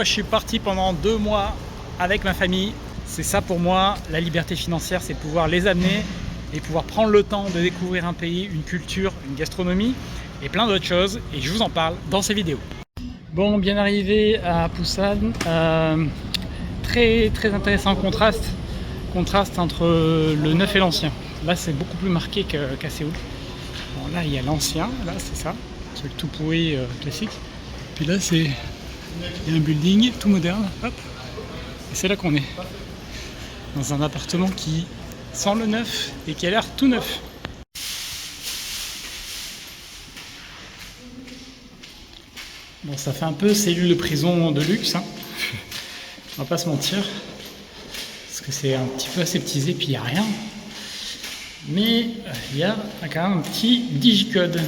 je suis parti pendant 2 mois avec ma famille. C'est ça pour moi, la liberté financière, c'est pouvoir les amener et pouvoir prendre le temps de découvrir un pays, une culture, une gastronomie et plein d'autres choses. Et je vous en parle dans ces vidéos. Bon, bien arrivé à Busan. Très intéressant contraste entre le neuf et l'ancien. Là, c'est beaucoup plus marqué qu'à Séoul. Bon, là, il y a l'ancien, là, c'est ça. C'est le tout pourri classique. Puis là, il y a un building tout moderne. Hop. Et c'est là qu'on est. Dans un appartement qui sent le neuf et qui a l'air tout neuf. Bon, ça fait un peu cellule de prison de luxe, hein. On va pas se mentir. Parce que c'est un petit peu aseptisé, puis il n'y a rien. Mais il y a quand même un petit digicode.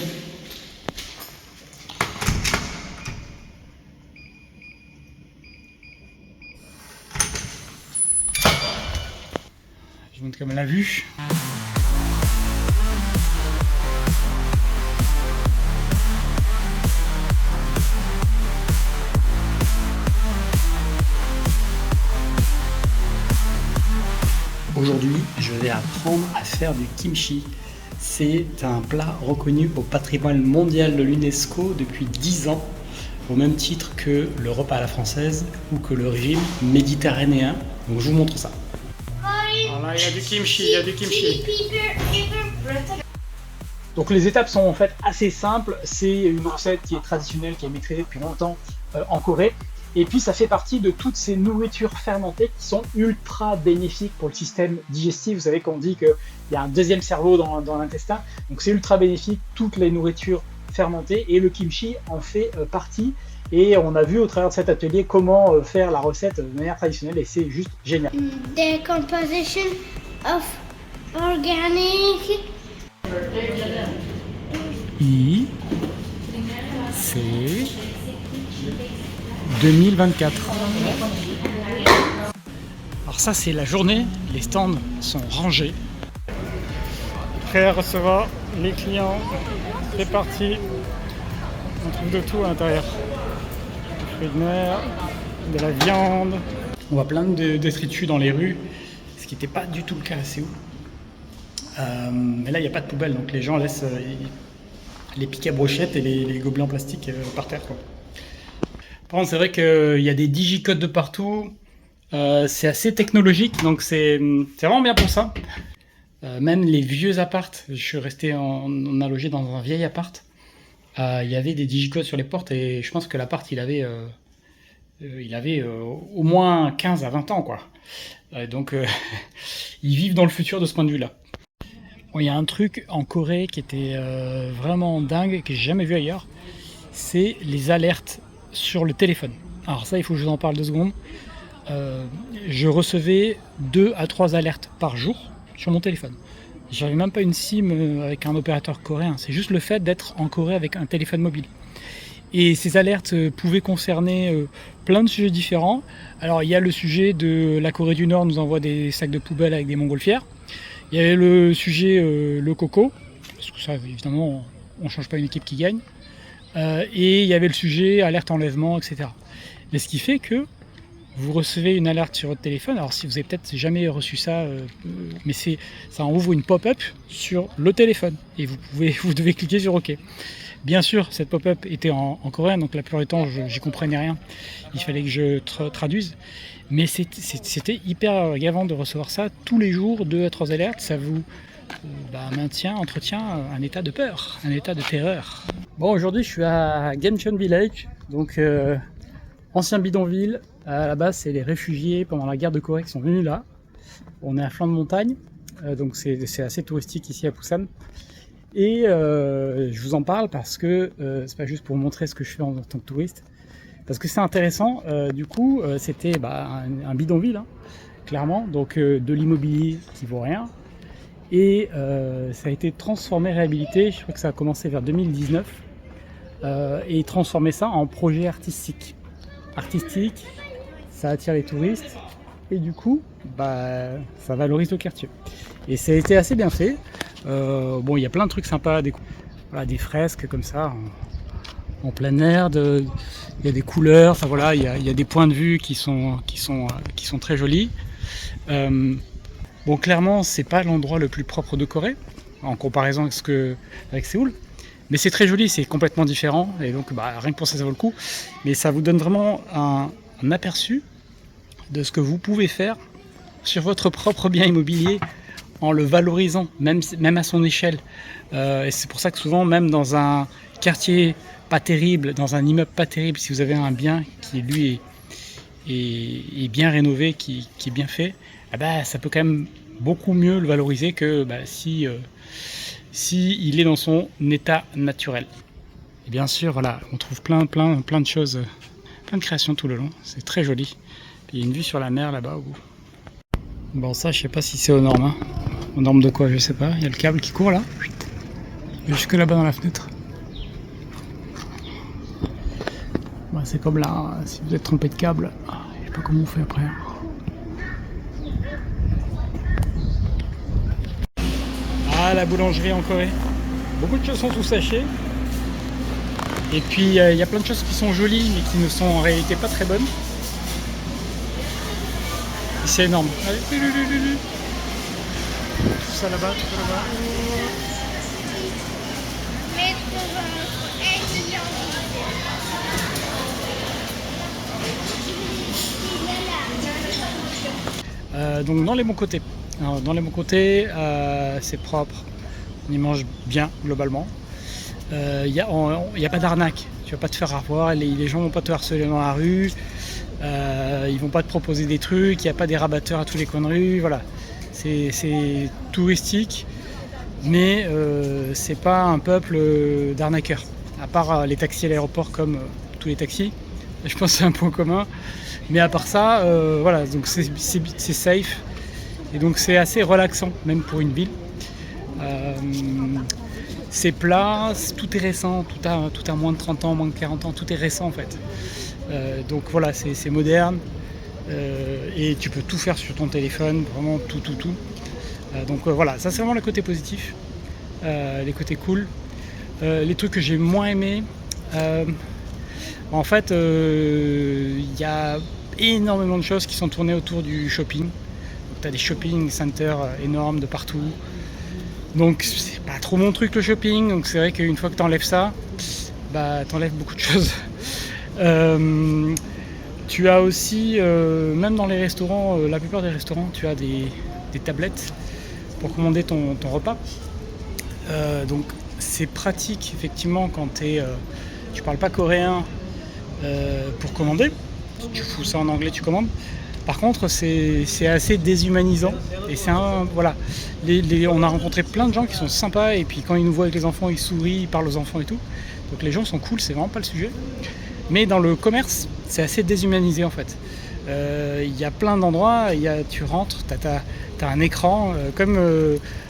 Je vous montre comme la vue. Aujourd'hui, je vais apprendre à faire du kimchi. C'est un plat reconnu au patrimoine mondial de l'UNESCO depuis 10 ans, au même titre que le repas à la française ou que le régime méditerranéen. Donc je vous montre ça. Alors là, il y a du kimchi, Donc les étapes sont en fait assez simples. C'est une recette qui est traditionnelle, qui est maîtrisée depuis longtemps en Corée. Et puis ça fait partie de toutes ces nourritures fermentées qui sont ultra bénéfiques pour le système digestif. Vous savez qu'on dit qu'il y a un deuxième cerveau dans l'intestin, donc c'est ultra bénéfique, toutes les nourritures fermentées, et le kimchi en fait partie. Et on a vu au travers de cet atelier comment faire la recette de manière traditionnelle, et c'est juste génial. The composition of organic. C'est 2024. Alors ça, c'est la journée, les stands sont rangés. Prêt à recevoir les clients, c'est parti. On trouve de tout à l'intérieur. Des fruits de mer, de la viande. On voit plein de détritus dans les rues, ce qui n'était pas du tout le cas à Séoul. Mais là, il n'y a pas de poubelle, donc les gens laissent les pics à brochettes et les gobelets en plastique par terre, quoi. Par contre, c'est vrai qu'il y a des digicodes de partout, c'est assez technologique, donc c'est vraiment bien pour ça. Même les vieux appartes, on a logé dans un vieil appart, il y avait des digicodes sur les portes, et je pense que l'appart il avait au moins 15 à 20 ans, quoi. Donc ils vivent dans le futur de ce point de vue-là. Bon, il y a un truc en Corée qui était vraiment dingue, que j'ai jamais vu ailleurs, c'est les alertes sur le téléphone. Alors ça, il faut que je vous en parle 2 secondes. Je recevais 2 à 3 alertes par jour sur mon téléphone. J'avais même pas une SIM avec un opérateur coréen, c'est juste le fait d'être en Corée avec un téléphone mobile. Et ces alertes pouvaient concerner plein de sujets différents. Alors il y a le sujet de la Corée du Nord nous envoie des sacs de poubelle avec des montgolfières. Il y avait le sujet le coco, parce que ça évidemment on change pas une équipe qui gagne. Et il y avait le sujet alerte enlèvement, etc. Mais ce qui fait que vous recevez une alerte sur votre téléphone. Alors si vous avez peut-être jamais reçu ça, mais ça en ouvre une pop-up sur le téléphone et vous devez cliquer sur OK. Bien sûr, cette pop-up était en coréen, donc la plupart du temps j'y comprenais rien. Il fallait que je traduise. Mais c'était hyper gavant de recevoir ça tous les jours, 2 à 3 alertes. Ça vous entretient un état de peur, un état de terreur. Bon, aujourd'hui je suis à Gamcheon Village, donc ancien bidonville. À la base, c'est les réfugiés pendant la guerre de Corée qui sont venus là. On est à flanc de montagne, donc c'est assez touristique ici à Busan. Et je vous en parle parce que c'est pas juste pour vous montrer ce que je fais en tant que touriste, parce que c'est intéressant. Du coup, c'était un bidonville, hein, clairement, donc de l'immobilier qui vaut rien. Et ça a été transformé, réhabilité, je crois que ça a commencé vers 2019, et transformer ça en projet artistique. Ça attire les touristes, et du coup, ça valorise le quartier. Et ça a été assez bien fait. Bon, il y a plein de trucs sympas à découvrir. Voilà, des fresques comme ça, en plein air, il y a des couleurs, enfin voilà, il y a des points de vue qui sont très jolis. Bon, clairement, c'est pas l'endroit le plus propre de Corée, en comparaison avec Séoul. Mais c'est très joli, c'est complètement différent, et donc rien que pour ça, ça vaut le coup. Mais ça vous donne vraiment un aperçu de ce que vous pouvez faire sur votre propre bien immobilier en le valorisant, même à son échelle. Et c'est pour ça que souvent, même dans un quartier pas terrible, dans un immeuble pas terrible, si vous avez un bien qui lui est bien rénové, qui est bien fait, ça peut quand même beaucoup mieux le valoriser que si il est dans son état naturel. Et bien sûr, voilà, on trouve plein de choses, plein de créations tout le long. C'est très joli. Puis il y a une vue sur la mer là-bas au bout. Bon, ça, je sais pas si c'est aux normes. Hein. Aux normes de quoi, je sais pas. Il y a le câble qui court là. Jusque là-bas dans la fenêtre. C'est comme là, si vous êtes trompé de câble, je sais pas comment on fait après. Ah, la boulangerie en Corée. Beaucoup de choses sont sous sachet. Et puis il y a plein de choses qui sont jolies mais qui ne sont en réalité pas très bonnes. C'est énorme. Allez. Tout ça là-bas, tout ça là-bas. Donc dans les bons côtés. Alors, dans les bons côtés, c'est propre. On y mange bien globalement. Il n'y a pas d'arnaque. Tu vas pas te faire avoir. Les gens vont pas te harceler dans la rue. Ils vont pas te proposer des trucs. Il n'y a pas des rabatteurs à tous les coins de rue. Voilà. C'est touristique, mais c'est pas un peuple d'arnaqueurs. À part les taxis à l'aéroport, comme tous les taxis. Je pense que c'est un point commun. Mais à part ça, voilà, donc c'est safe. Et donc c'est assez relaxant, même pour une ville. C'est plat, tout est récent, tout a moins de 30 ans, moins de 40 ans, tout est récent en fait. Donc voilà, c'est moderne. Et tu peux tout faire sur ton téléphone, vraiment tout. Donc voilà, ça c'est vraiment le côté positif, les côtés cool. Les trucs que j'ai moins aimés, en fait, il y a énormément de choses qui sont tournées autour du shopping. Tu as des shopping centers énormes de partout. Donc c'est pas trop mon truc le shopping, donc c'est vrai qu'une fois que tu enlèves ça, t'enlèves beaucoup de choses. Tu as aussi, même dans les restaurants, la plupart des restaurants, tu as des tablettes pour commander ton repas. Donc c'est pratique effectivement quand tu parles pas coréen pour commander. Tu fous ça en anglais, tu commandes. Par contre, c'est assez déshumanisant. Et voilà. On a rencontré plein de gens qui sont sympas, et puis quand ils nous voient avec les enfants, ils sourient, ils parlent aux enfants et tout. Donc les gens sont cool, c'est vraiment pas le sujet. Mais dans le commerce, c'est assez déshumanisé en fait. Il y a plein d'endroits, tu rentres, t'as un écran, comme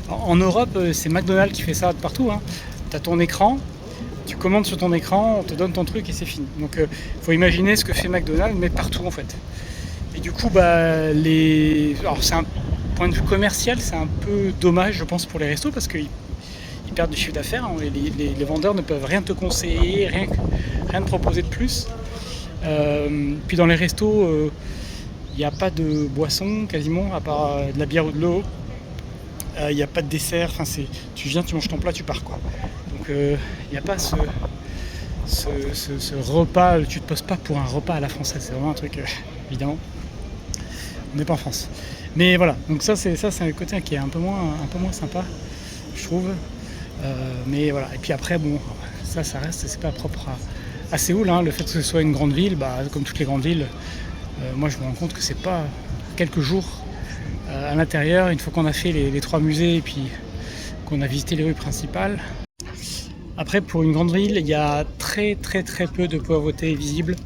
en Europe, c'est McDonald's qui fait ça de partout. Hein. T'as ton écran, tu commandes sur ton écran, on te donne ton truc et c'est fini. Donc faut imaginer ce que fait McDonald's, mais partout en fait. Et du coup, alors c'est un point de vue commercial, c'est un peu dommage, je pense, pour les restos parce qu'ils perdent du chiffre d'affaires. Hein. Les vendeurs ne peuvent rien te conseiller, rien te proposer de plus. Puis dans les restos, il n'y a pas de boisson quasiment, à part de la bière ou de l'eau. Il n'y a pas de dessert. Enfin, tu viens, tu manges ton plat, tu pars quoi. Donc il n'y a pas ce repas. Tu te poses pas pour un repas à la française. C'est vraiment un truc évidemment. On n'est pas en France. Mais voilà, donc ça c'est un côté qui est un peu moins sympa, je trouve. Mais voilà, et puis après, bon, ça reste, c'est pas propre à Séoul. Hein. Le fait que ce soit une grande ville, comme toutes les grandes villes, moi je me rends compte que c'est pas quelques jours à l'intérieur, une fois qu'on a fait les 3 musées et puis qu'on a visité les rues principales. Après, pour une grande ville, il y a très peu de pauvreté visible.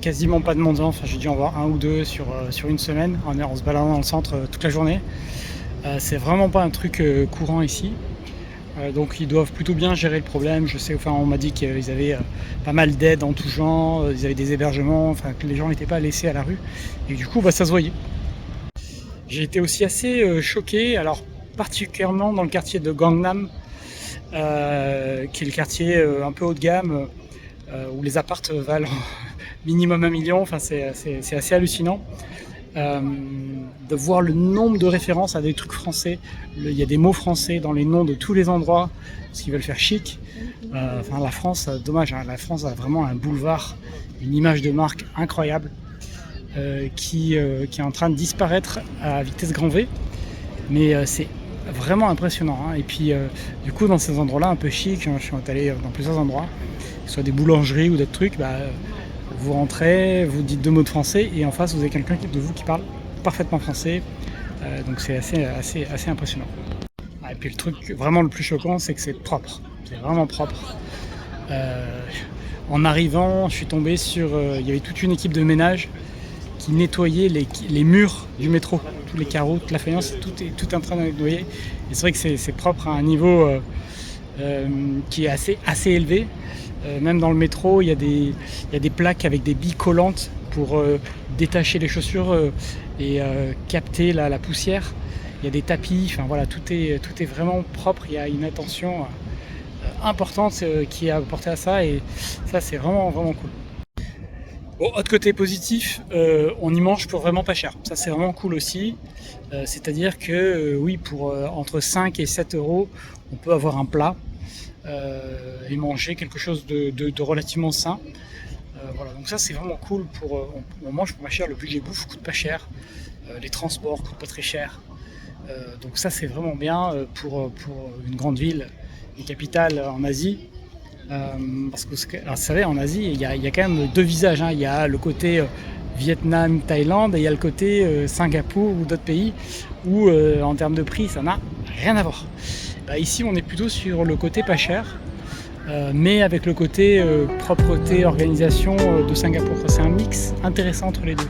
Quasiment pas de mendiants, enfin j'ai dû en voir 1 ou 2 sur une semaine en se baladant dans le centre toute la journée. C'est vraiment pas un truc courant ici. Donc ils doivent plutôt bien gérer le problème. Je sais, on m'a dit qu'ils avaient pas mal d'aides en tout genre, ils avaient des hébergements, que les gens n'étaient pas laissés à la rue. Et du coup, ça se voyait. J'ai été aussi assez choqué, alors particulièrement dans le quartier de Gangnam. qui est le quartier un peu haut de gamme, où les appartes valent minimum 1 million. Enfin, c'est assez hallucinant. De voir le nombre de références à des trucs français. Il y a des mots français dans les noms de tous les endroits, parce qu'ils veulent faire chic. Enfin, la France, dommage, hein, la France a vraiment un boulevard, une image de marque incroyable, qui est en train de disparaître à vitesse grand V. Mais c'est vraiment impressionnant, hein. Et puis du coup, dans ces endroits-là un peu chic, je suis allé dans plusieurs endroits, que ce soit des boulangeries ou d'autres trucs, vous rentrez, vous dites 2 mots de français et en face vous avez quelqu'un de vous qui parle parfaitement français. Donc c'est assez impressionnant. Et puis le truc vraiment le plus choquant, c'est que c'est propre. C'est vraiment propre. En arrivant, je suis tombé sur... il y avait toute une équipe de ménage qui nettoyait les murs du métro. Tous les carreaux, toute la faïence, tout en train de nettoyer. Et c'est vrai que c'est propre à un niveau qui est assez élevé. Même dans le métro, il y a des plaques avec des billes collantes pour détacher les chaussures et capter la poussière. Il y a des tapis, enfin voilà, tout est vraiment propre. Il y a une attention importante qui est apportée à ça, et ça c'est vraiment cool. Bon, autre côté positif, on y mange pour vraiment pas cher. Ça c'est vraiment cool aussi. C'est-à-dire que oui, pour entre 5 et 7 euros, on peut avoir un plat et manger quelque chose de relativement sain. Voilà, donc ça c'est vraiment cool. On mange pour pas cher, le budget bouffe coûte pas cher, les transports coûtent pas très cher. Donc ça c'est vraiment bien pour une grande ville, une capitale en Asie. Parce que, alors, vous savez, en Asie, il y a quand même 2 visages, hein. Il y a le côté Vietnam, Thaïlande, et il y a le côté Singapour ou d'autres pays où en termes de prix ça n'a rien à voir. Ici on est plutôt sur le côté pas cher, mais avec le côté propreté, organisation de Singapour. C'est un mix intéressant entre les deux.